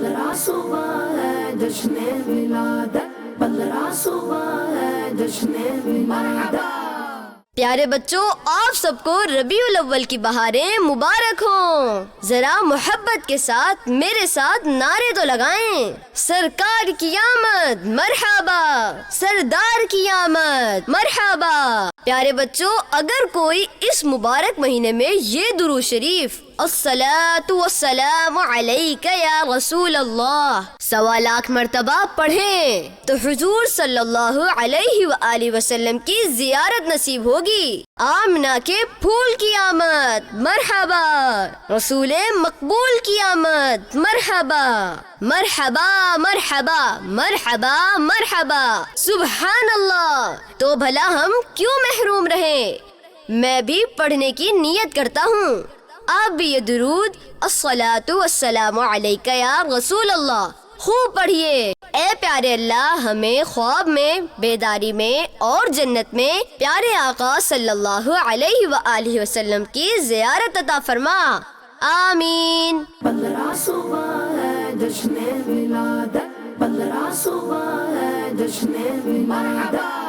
15 صبح ہے جشن ولادت، 15 صبح ہے جشن ولادت۔ پیارے بچوں، آپ سب کو ربیع الاول کی بہاریں مبارک ہوں۔ ذرا محبت کے ساتھ میرے ساتھ نعرے تو لگائیں۔ سرکار کی آمد مرحبا، سردار کی آمد مرحبا۔ پیارے بچوں، اگر کوئی اس مبارک مہینے میں یہ درود شریف الصلاۃ والسلام علیک یا رسول اللہ 1.25 لاکھ مرتبہ پڑھیں تو حضور صلی اللہ علیہ وآلہ وسلم کی زیارت نصیب ہوگی۔ آمنہ کے پھول کی آمد مرحبا، رسول مقبول کی آمد مرحبا، مرحبا مرحبا مرحبا مرحبا، سبحان اللہ۔ تو بھلا ہم کیوں محروم رہیں؟ میں بھی پڑھنے کی نیت کرتا ہوں۔ آپ بھی یہ درود الصلاۃ والسلام علیک یا رسول اللہ خوب پڑھیے۔ اے پیارے اللہ، ہمیں خواب میں، بیداری میں اور جنت میں پیارے آقا صلی اللہ علیہ وآلہ وسلم کی زیارت عطا فرما، آمین۔ 15 صبح ہے جشن ولادت، 15 صبح ہے جشن ولادت۔